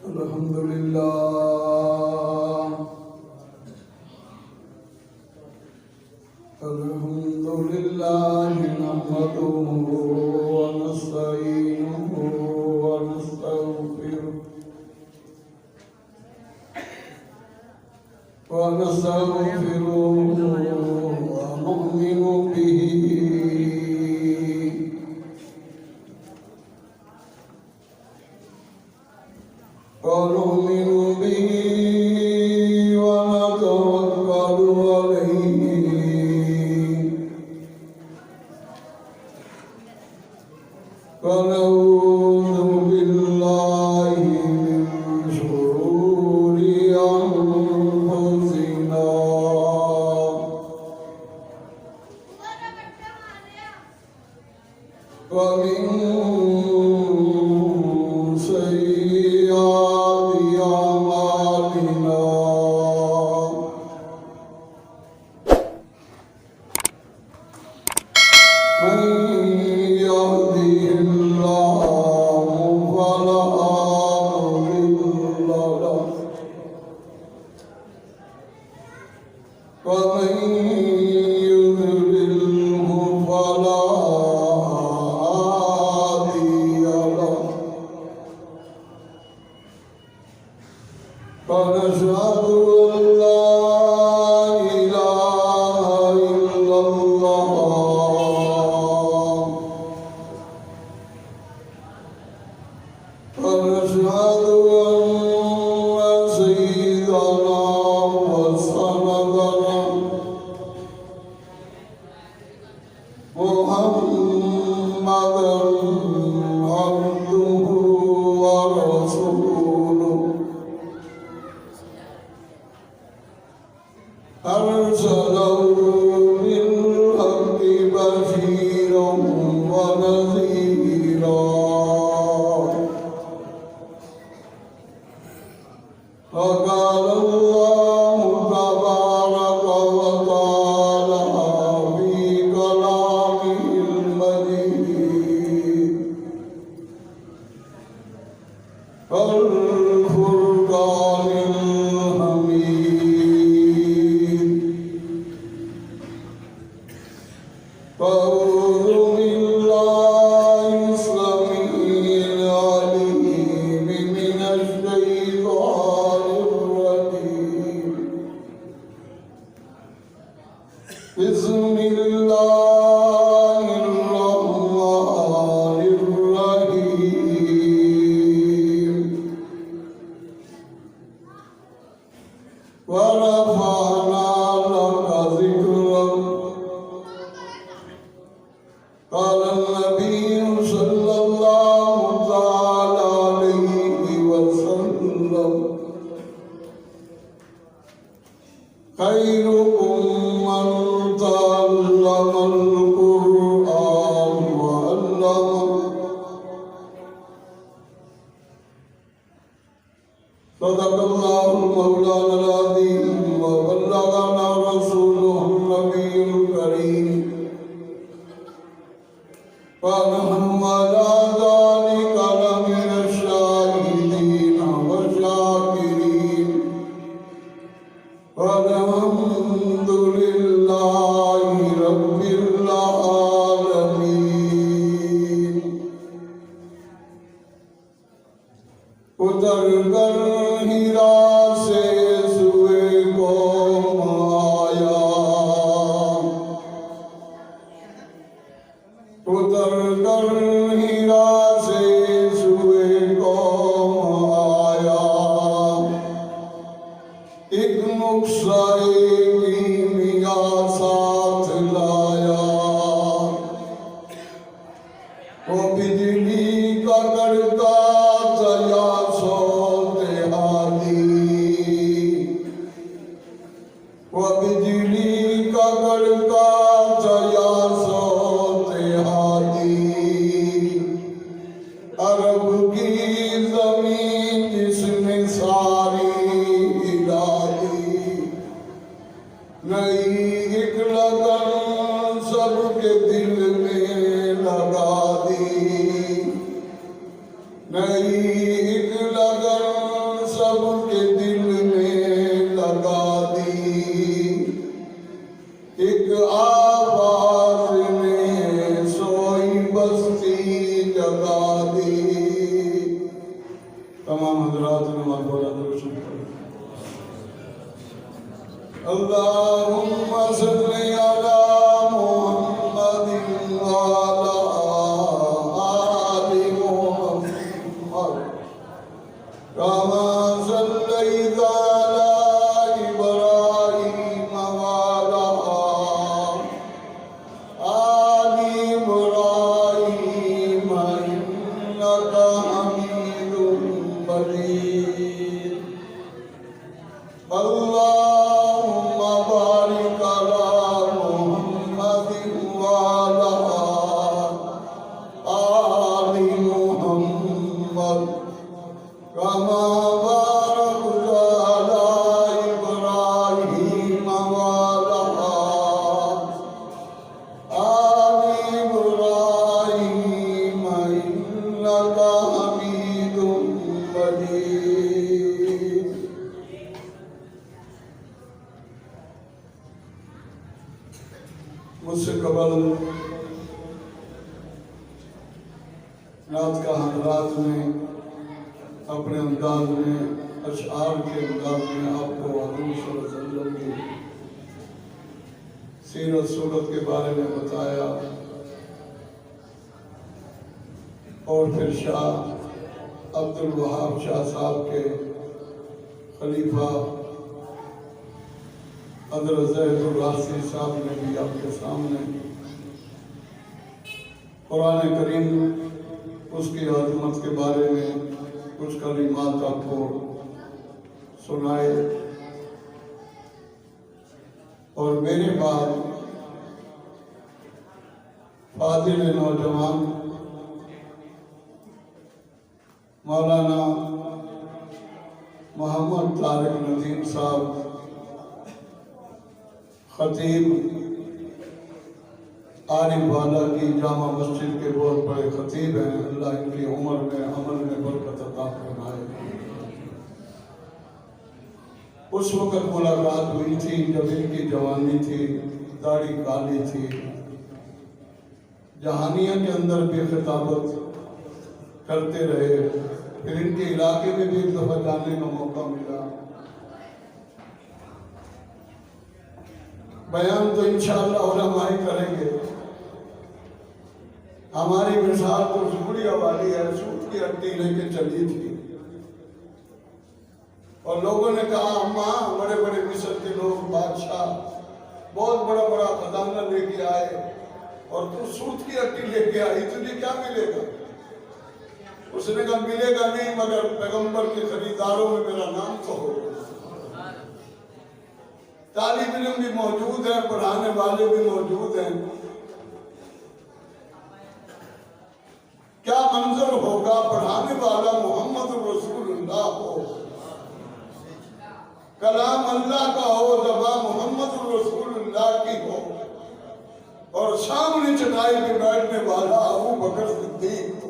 الحمد لله نحمده ونستعينه ونستغفره ونؤمن به ونتوكل عليه ونعوذ بالله من شرور أنفسنا ومن سيئات أعمالنا من يهده الله فلا مضل له ومن يضلله فلا هادي له ونشهد أن لا إله إلا الله ونشهد أن سيدنا وسندنا محمدا عبده ورسوله أرسله بالحق بشيرا ونذيرا وقال الله تبارك وتعالى في كلامه المجيد الفرقان الحميد أعوذ بالله السميع العليم من الشيطان الرجيم بسم الله الرحمن الرحيم ورفعنا لك ذكرك قال النبي صلى الله تعالى عليه وسلم خيركم من تعلم القرآن وعلمه صدق الله مولانا العظيم وبلغنا رسوله النبي الكريم ونحن على ذلك لمن الشاهدين والشاكرين والحمد لله رب العالمين اتر کر ہیرا سے سوئے قوم آیا اتر کر ہیرا سے سوئے قوم آیا ایک نقصہ کیمیا ساتھ لایا وہ بجلی کا کڑکا چلا سوتے آدھی وہ بجلی کا کڑکا چلا سوتے آدھی عرب کی زمین جس نے ساری ہلا دی نئی ایک لگن سب کے دل میں لگا دی نئی ایک لگن بستی جگا دی۔ تمام حضرات نماز والا درشن کریں۔ اللہم صلی علی محمد وعلی آل محمد کما صلیت علی ابراہیم وعلی آل ابراہیم انک حمید مجید۔ اللہم بارک علی محمد وعلی آل محمد کما بارکت علی ابراہیم وعلی آل ابراہیم انک حمید مجید۔ مجھ سے قبل رات کا حضرات نے اپنے انداز میں اشعار کے انداز میں آپ کو حضور صلی اللہ علیہ وسلم کی سیرت صورت کے بارے میں بتایا، اور پھر شاہ عبد الوہاب شاہ صاحب کے خلیفہ حضرت زید الراسی صاحب نے بھی آپ کے سامنے قرآن کریم اس کی عظمت کے بارے میں کچھ کلمات آپ کو سنائے، اور میرے بعد فاضل نوجوان مولانا محمد طارق ندیم صاحب خطیب عارف والا کی جامع مسجد کے بہت بڑے خطیب ہیں، اللہ ان کی عمر میں عمل میں برکت عطا فرمائے۔ اس وقت ملاقات ہوئی تھی جب ان کی جوانی تھی، داڑھی کالی تھی، جہانیہ کے اندر بھی خطابت کرتے رہے، پھر ان کے علاقے میں بھی ایک دفعہ جانے کا موقع ملا۔ بیان تو انشاءاللہ علماء کریں گے، ہماری مثال تو زبڑیا والی ہے، سوت کی ہڈی لے کے چلی تھی، اور لوگوں نے کہا اماں بڑے بڑے مصر کے لوگ بادشاہ بہت بڑا بڑا خزانہ لے کے آئے اور تو سوت کی ہڈی لے کے آئی، تجھے کیا ملے گا؟ اس نے کہا ملے گا نہیں مگر پیغمبر کے خریداروں میں میرا نام تو ہوگا۔ طالب علم بھی موجود ہیں، پڑھانے والے بھی موجود ہیں، کیا منظر ہوگا پڑھانے والا محمد رسول اللہ ہو، کلام اللہ کا ہو، زبان محمد رسول اللہ کی ہو، اور سامنے چٹائی پہ بیٹھنے والا ابو بکر صدیق ہو۔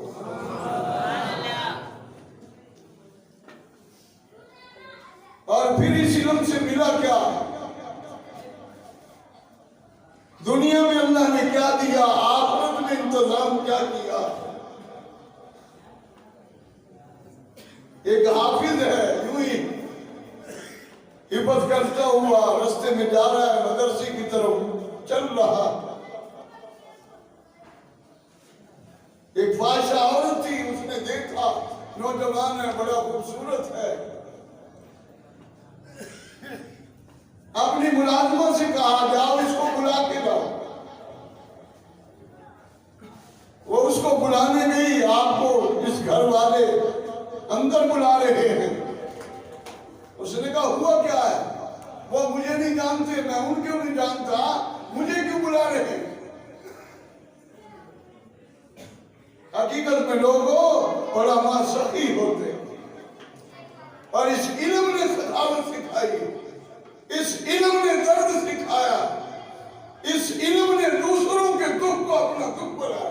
اور پھر اس علم سے ملا کیا؟ دنیا میں اللہ نے کیا دیا، آخرت میں انتظام کیا کیا؟ ایک حافظ ہے، یوں ہی حفظ کرتا ہوا رستے میں جا رہا ہے، مدرسے کی طرف چل رہا، ایک فاحشہ عورت تھی، اس نے دیکھا نوجوان ہے، بڑا خوبصورت ہے، اپنی ملازمہ سے کہا جاؤ اس کو بلا کے لاؤ۔ وہ اس کو بلانے گئی، آپ کو اس گھر والے اندر بلا رہے ہیں۔ اس نے کہا ہوا کیا ہے؟ وہ مجھے نہیں جانتے، میں ان کو نہیں جانتا، مجھے کیوں بلا رہے ہیں؟ حقیقت میں لوگوں علماء سخی ہوتے ہیں، اور اس علم نے سخاوت سکھائی، اس علم نے درد سکھایا، اس علم نے دوسروں کے دکھ کو اپنا دکھ بنایا۔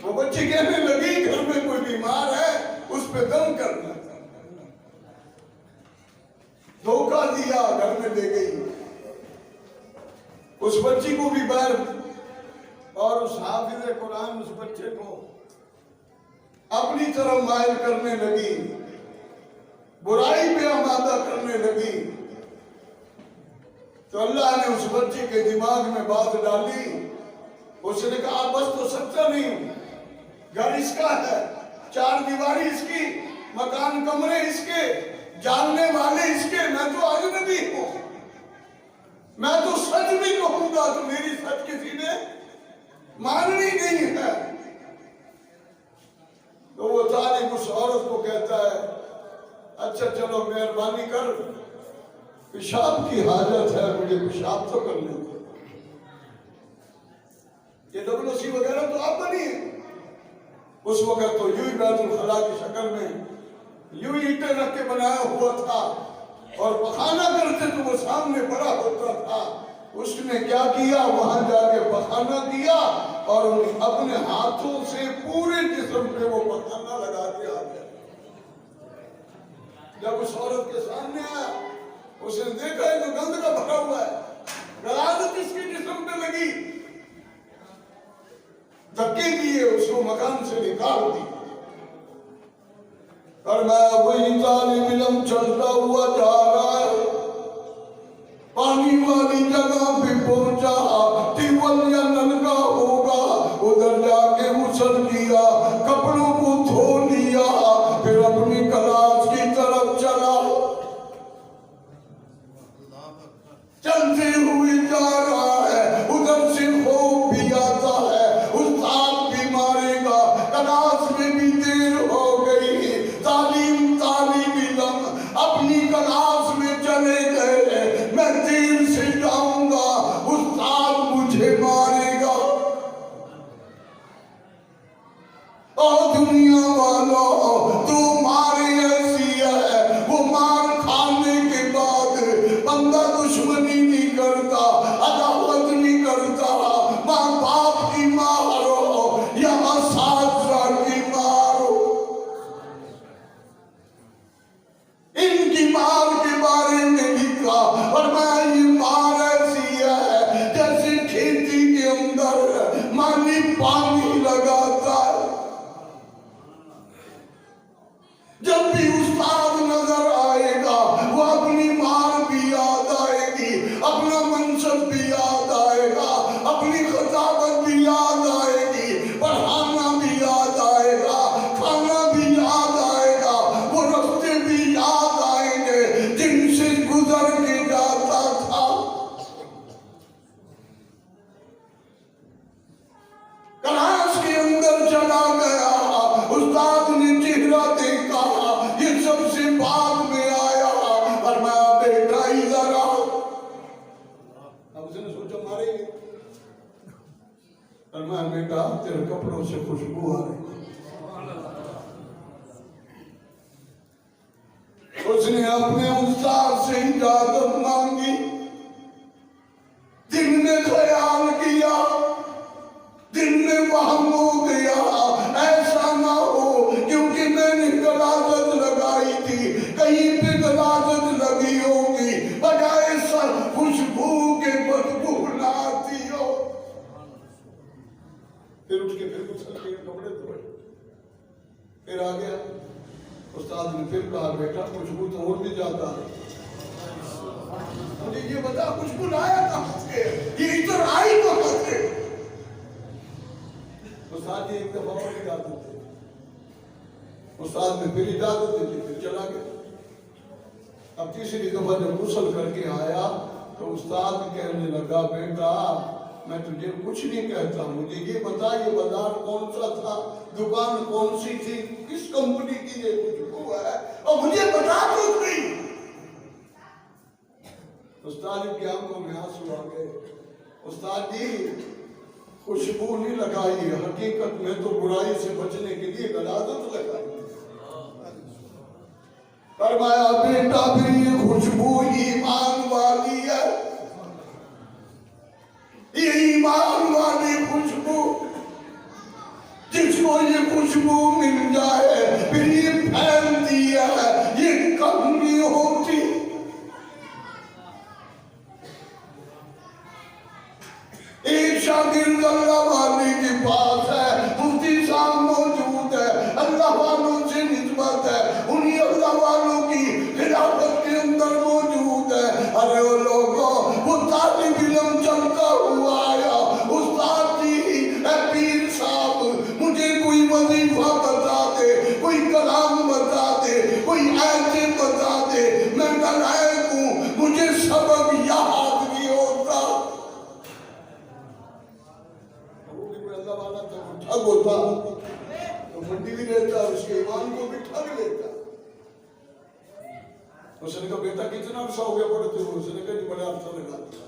وہ بچی کہنے لگی گھر میں کوئی بیمار ہے، اس پہ دم کرنا، دھوکہ دیا، گھر میں لے گئی، اس بچی کو بھی باہر اس حافظ قرآن اس بچے کو اپنی طرف مائل کرنے لگی، برائی پہ آمادہ کرنے لگی، تو اللہ نے اس بچے کے دماغ میں بات ڈالی. اس نے کہا بس تو سچا نہیں ہوں، گھر اس کا ہے، چار دیواری اس کی، مکان کمرے اس کے، جاننے والے اس کے، میں تو اجنبی ہوں، میں تو سچ بھی کہوں گا تو میری سچ کسی نے ماننی نہیں ہے. تو وہ طالب اس عورت کو کہتا ہے اچھا چلو مہربانی کر، پیشاب کی حاجت ہے، مجھے پیشاب تو کر لیتے. یہ WC وغیرہ تو آپ بنی ہے. اس وقت تو یوں ہی بیت الخلاء کی شکل میں یوں ہی اینٹیں رکھ کے بنایا ہوا تھا، اور پخانہ کرتے تو وہ سامنے بڑا ہوتا تھا. اس نے کیا کیا، وہاں جا کے پخانہ کیا اور اپنے ہاتھوں سے پورے جسم پہ وہ پخانہ لگا کے آ گیا. جب اس عورت کے سامنے آیا، اس نے دیکھا ہے تو گند کا بھرا ہوا ہے، غلاظت اس کے جسم پہ لگی، دھکے دیے، اس کو مکان سے نکال دی. اور میں وہی طالب علم چلتا ہوا جا رہا ہے، پانی والی جگہ پہ پہنچا، ٹیول یا نلکا ہوگا، ادھر جا کے غسل کیا، کپڑوں کو دھو لیا، پھر اپنی کلاس کی طرف چلا. چلتے ہوئے جا رہا ہے، ادھر سے خوف بھی آتا ہے، استاد بھی مارے گا، کلاس میں بھی دیر ہو گئی. طالب علم اپنی کلاس میں چلے گئے، میں دیر سے جاؤں گا، استاد مجھے مارے گا. اور دنیا والوں تو مارے ایسی ہے، وہ مار کھانے کے بعد بندہ دشمنی نہیں کرتا، عداوت نہیں کرتا، ماں باپ کی مارو یا اساتذہ کی مارو. ان کی مار کے بارے میں لکھا، اور میں یہ مار ایسی ہے جیسے کھیتی کے اندر مالی پانی لگاتا ہے. جب بھی استاد نظر آئے گا وہ اپنی مار بھی یاد آئے گی، اپنا منصب بھی یاد آئے گا، اپنی خطابت بھی یاد آئے گی، پڑھانا بھی یاد آئے گا، کھانا بھی یاد آئے گا، وہ راستے بھی یاد آئیں گے جن سے گزر کے جاتا تھا. کلاس کے اندر چلا گیا، استاد نے چہرہ دیکھا، یہ سب سے بعد میں آیا، اور میں بیٹا ادھر آؤ. اب اس نے سوچا مارے گے، اور میں بیٹا تیرے کپڑوں سے خوشبو آ رہی. اس نے اپنے استاد سے اجازت مانگی. دل نے خیال کیا، دل میں وہم ہو گیا، ایسا نہ ہو کیونکہ میں نے غلاظت لگائی تھی، کہیں پہ غلاظت لگی ہوگی، بجائے سر خوشبو کے بدبو نہ آتی ہو. پھر اٹھ کے پھر غسل کیے، کپڑے دھوئے، پھر آ گیا. استاد نے پھر کہا بیٹا خوشبو تو اور بھی جاتا ہے، مجھے یہ بتا خوشبو لایا کہاں سے، یہ ادھر آئی کہاں سے. استاد نے ایک دفعہ اور اجازت دی، استاد نے پھر اجازت دی، پھر چلا گیا. اب تیسری دفعہ جب غسل کر کے آیا تو استاد کہنے لگا بیٹا میں تجھے کچھ نہیں کہتا، مجھے یہ بتا یہ بازار کون سا تھا، دکان کون سی تھی، کس کمپنی کی یہ خوشبو ہے، اور مجھے بتا تو نہیں. استاد کی آنکھوں میں آنسو آ گئے. استاد جی خوشبو نہیں لگائی، حقیقت میں تو برائی سے بچنے کے لیے غلاظت لگائی. فرمایا بیٹا پھر یہ خوشبو ایمان والی ہے، یہ ایمان والی خوشبو، جس کو یہ خوشبو مل جائے پھر یہ پھیلتی ہے، یہ کم نہیں ہوتی. ایک شاگرد اللہ والے کے اب ہوتا تو منڈی بھی لیتا، اس کے ایمان کو بٹھا بھی لیتا۔ اس نے کہا بیٹا کتنا عرصہ ہو گیا پڑھتے ہو؟ اس نے کہا جی بڑا عرصہ لگا دیا۔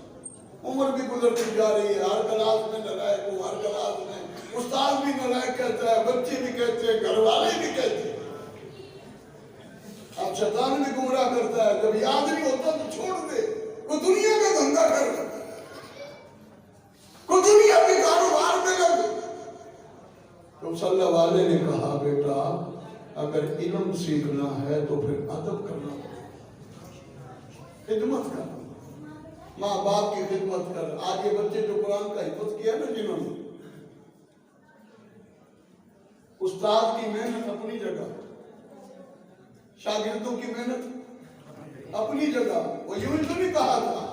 عمر بھی گزرتی جا رہی ہے، ہر کلاس میں نالائق ہوں، ہر کلاس میں استاد بھی نالائق کہتا ہے، بچے بھی کہتے ہیں، گھر والے بھی کہتے ہیں۔ اب شیطان بھی گمراہ کرتا ہے، جب یاد نہیں ہوتا تو چھوڑ دے، وہ دنیا کا دھندا کر، وہ دنیا کے کاروبار میں لگ۔ تو صلی اللہ علیہ نے کہا بیٹا اگر علم سیکھنا ہے تو پھر ادب کرنا پڑے، خدمت کرنا، ماں باپ کی خدمت کر۔ آج یہ بچے جو قرآن کا حفظ کیا نا جنہوں نے، استاد کی محنت اپنی جگہ، شاگردوں کی محنت اپنی جگہ۔ وہ یوں تو نہیں کہا تھا،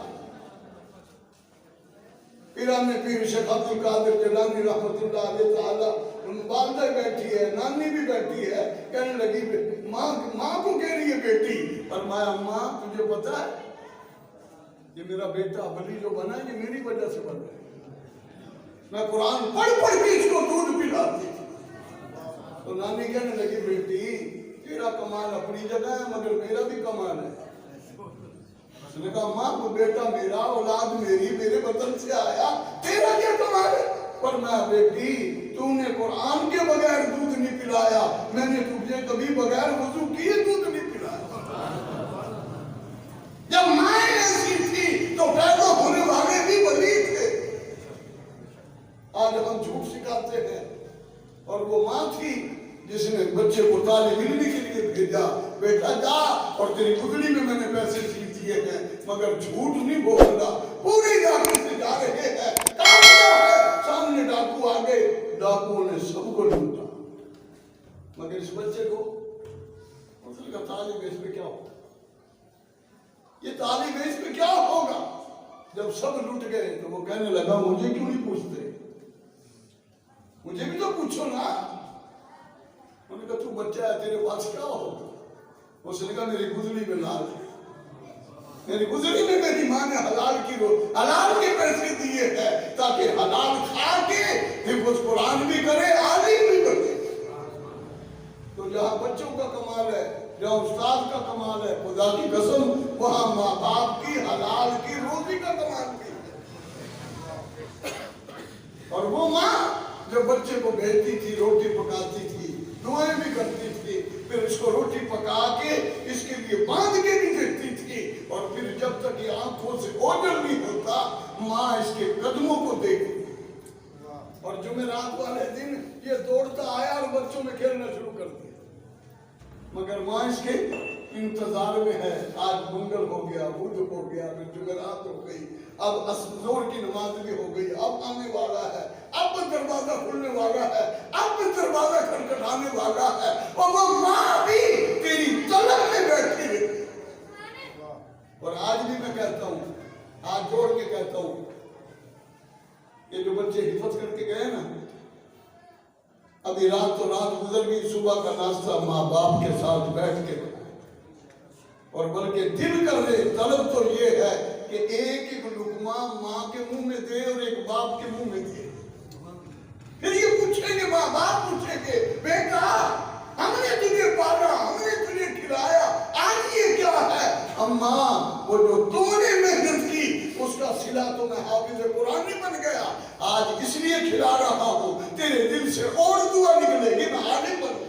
پیران پیر شیخ عبد القادر جیلانی رحمت اللہ علیہ تعالیٰ، والدہ بیٹھی ہے، نانی بھی بیٹھی ہے، کہنے لگی ماں کو کہہ رہی ہے بیٹی، فرمایا ماں تجھے پتا ہے یہ میرا بیٹا بلی جو بنا ہے یہ میری وجہ سے بنا ہے، میں قرآن پڑھ کے اس کو دودھ پلاتی تھی۔ تو نانی کہنے لگی بیٹی تیرا کمال اپنی جگہ ہے مگر میرا بھی کمال ہے۔ اس نے کہا ماں وہ بیٹا میرا، اولاد میری، میرے وطن سے آیا، تیرا کیا کمال ہے؟ فرمایا بیٹی تو نے قرآن کے بغیر دودھ نہیں پلایا، میں نے تجھے کبھی بغیر وضو کیے دودھ نہیں پلایا۔ جب مائیں ایسی تھی تو پیدا ہونے والے بھی ولی تھے۔ آج ہم جھوٹ سکھاتے ہیں، اور وہ ماں تھی جس نے بچے کو طالب علم کے لیے بھیجا، بیٹا جا اور تیری گدڑی میں نے پیسے سیکھ دیے ہیں مگر جھوٹ نہیں بولنا۔ پورے علاقے سے جا رہے ہیں، سامنے ڈاکو آ گئے، ڈاکوؤں نے سب کو لوٹا مگر اس بچے کو اس کا طالب اس پہ کیا ہوگا، یہ طالب اس پہ کیا ہوگا؟ جب سب لوٹ گئے تو وہ کہنے لگا مجھے کیوں نہیں پوچھتے، مجھے بھی تو پوچھو نا۔ انہوں نے کہا تو بچہ ہے تیرے پاس کیا ہوگا؟ اس نے کہا میری گزری میں لال ہے، میری گزری میں میری ماں نے حلال کے پیسے دیے ہیں تاکہ حلال کھا کے حفظ قرآن بھی کرے، عالم بھی بنے۔ تو جہاں بچوں کا کمال ہے، جہاں استاد کا کمال ہے، خدا کی قسم وہاں ماں باپ کی حلال کی روزی کا کمال بھی ہے۔ اور وہ ماں جو بچے کو بھیجتی تھی، روٹی پکاتی تھی، دعائیں بھی کرتی تھی، پھر اس کو روٹی پکا کے اس کے لیے باندھ کے بھی دیتی تھی، اور پھر جب تک یہ آنکھوں سے اوجھل نہیں ہوتا ماں اس کے قدموں کو دیکھتی۔ اور جمعرات والے دن یہ دوڑتا آیا اور بچوں میں کھیلنا شروع کر دیا، مگر ماں اس کے انتظار میں ہے۔ آج منگل ہو گیا، بدھ ہو گیا، پھر جمعرات ہو گئی، اب زور کی نماز بھی ہو گئی، اب آنے والا ہے، اب دروازہ کھلنے والا ہے، اب دروازہ کھٹکھٹانے والا ہے، اور وہ ماں بھی تیری طلب میں بیٹھی ہے۔ اور آج بھی میں کہتا ہوں، آج جوڑ کے کہتا ہوں، یہ جو بچے حفظ کر کے گئے نا، ابھی رات تو رات گزر گئی، صبح کا ناشتہ ماں باپ کے ساتھ بیٹھ کے اور بلکہ دل کر رہے، طلب تو یہ ہے کہ ایک ایک لقمہ ماں کے منہ میں دے اور ایک باپ کے منہ میں دے۔ پھر یہ پوچھیں گے، ماں باپ پوچھیں گے بیٹا ہم نے تجھے پالا، ہم نے تجھے کھلایا، آج یہ کیا ہے؟ اماں وہ جو تم نے محنت کی اس کا صلہ تو میں حافظ قرآن نہیں بن گیا، آج اس لیے کھلا رہا ہوں تیرے دل سے اور دعا نکلے گی میں عالم بنوں۔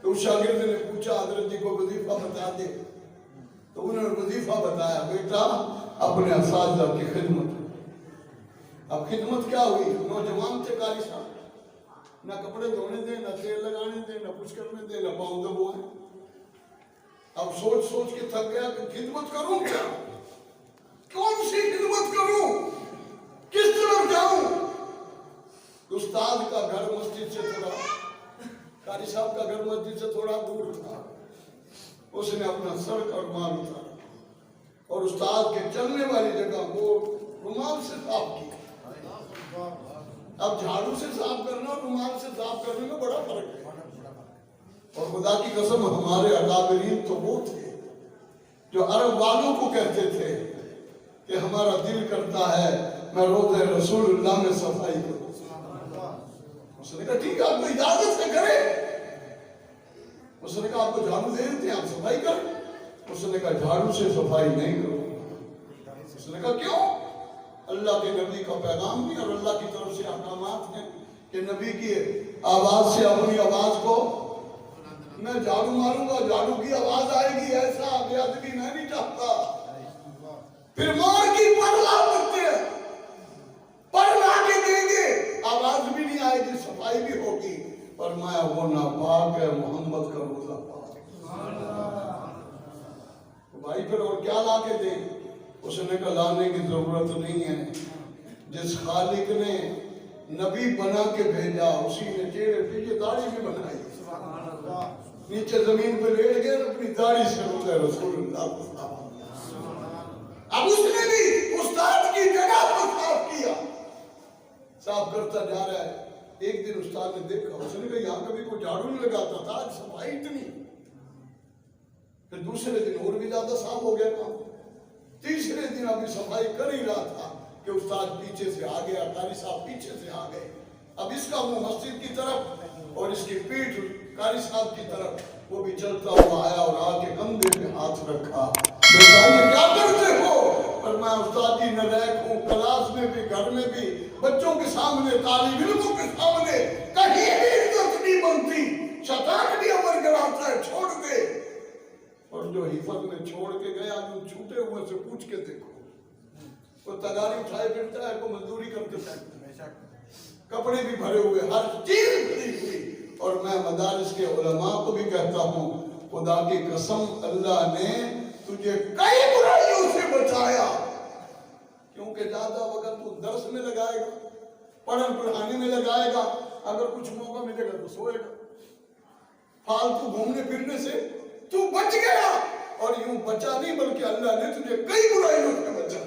تو شاگرد نے پوچھا حضرت جی کو وظیفہ بتا دے، تو انہوں نے وظیفہ بتایا، بیٹا اپنے اساتذہ کی خدمت۔ اب خدمت کیا ہوئی؟ نوجوان تھے قاری صاحب، نہ کپڑے دھونے دیں، نہ تیل لگانے دیں، نہ کچھ کرنے دیں، نہ پاؤں دبوئیں۔ اب سوچ سوچ کے تھک گیا کہ خدمت کروں کیا، کون سی خدمت کروں، کس طرف جاؤں؟ استاد کا گھر مسجد سے تھوڑا، قاری صاحب کا گھر مسجد سے تھوڑا دور تھا، اس نے اپنا سر کا رومال اتارا اور استاد کے چلنے والی جگہ کو رومال سے صاف کیا۔ اب جھاڑو سے صاف کرنا اور رومال سے صاف کرنے میں بڑا فرق ہے، اور خدا کی قسم ہمارے اکابرین تو وہ تھے جو عرب والوں کو کہتے تھے کہ ہمارا دل کرتا ہے میں روضہ رسول اللہ میں صفائی کروں. اس نے کہا ٹھیک ہے آپ کو اجازت سے کرے. اس نے کہا آپ کو جھاڑو دے دیتے ہیں آپ صفائی کریں. اس نے کہا جھاڑو سے صفائی نہیں کروں. اس نے کہا کیوں؟ اللہ کے نبی کا پیغام بھی اور اللہ کی طرف سے احکامات ہیں کہ نبی کی آواز سے اپنی آواز کو میں جھاڑو ماروں گا, جھاڑو کی آواز آئے گی, ایسا بے ادبی میں نہیں چاہتا. پھر مار کی پر لا سکتے ہیں, پر لا کے دیں گے, آواز بھی نہیں آئے گی, صفائی بھی ہوگی. فرمایا وہ ناپاک ہے, محمد کا روزہ پاک. بھائی پھر اور کیا لا کے دیں؟ اس نے کہا لانے کی ضرورت نہیں ہے. جس خالق نے نبی بنا کے بھیجا اسی نے چہرے پہ یہ داڑھی بھی بنائی. نیچے زمین پہ لیٹ گئے اپنی داڑھی سے روزہ رسول اللہ. اب اس نے بھی استاد کی جگہ کو صاف کیا, صاف کرتا جا رہا ہے. ایک دن استاد نے دیکھا, اس نے کہا یہاں کبھی کوئی جھاڑو نہیں لگاتا تھا, آج صفائی اتنی. پھر دوسرے دن اور بھی زیادہ صاف ہو گیا کام. تیسرے دن ابھی صفائی کر ہی رہا تھا کہ استاد پیچھے سے آ گیا, قاری صاحب پیچھے سے آ گئے. اب اس کا منہ مسجد کی طرف اور اس کی پیٹھ قاری صاحب کی طرف. وہ بھی چلتا ہوا آیا اور آ کے کندھے پہ ہاتھ رکھا. یہ کیا کرتے ہو؟ پر میں استاد جی نالائق ہوں, کلاس میں بھی گھر میں بھی بچوں کے سامنے طالب علموں کے سامنے کہیں بھی عزت نہیں بنتی. شیطان بھی امر کراتا ہے چھوڑ دے. اور جو حفظ میں چھوڑ کے گیا جو چھوٹے ہوئے سے پوچھ کے دیکھو, کوئی تگاری اٹھائے پھرتا ہے, کوئی مزدوری کرتے پھرتا ہے, کپڑے بھی بھرے ہوئے, ہر چیز بھری ہوئی. اور میں مدارس کے علماء کو بھی کہتا ہوں, خدا کی قسم اللہ نے تجھے کئی برائیوں سے بچایا, کیونکہ زیادہ وقت تو درس میں لگائے گا, پڑھن پڑھانے میں لگائے گا, اگر کچھ موقع ملے گا تو سوئے گا. فالتو گھومنے پھرنے سے تو بچ گیا, اور یوں بچا نہیں بلکہ اللہ نے تجھے کئی برائیوں سے بچا.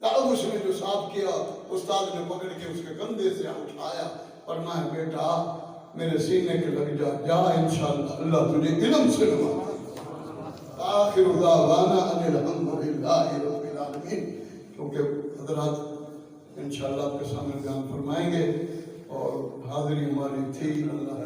اب اس نے جو صاف کیا, استاد نے پکڑ کے اس کے کندھے سے اٹھایا, فرمایا بیٹا میرے سینے کے لگ جا, جا انشاءاللہ اللہ تجھے علم سے نوازے. آخر دعوانا ان الحمدللہ رب العالمین. کیونکہ حضرات انشاءاللہ آپ کے سامنے بیان فرمائیں گے اور حاضری ہماری تھی. اللہ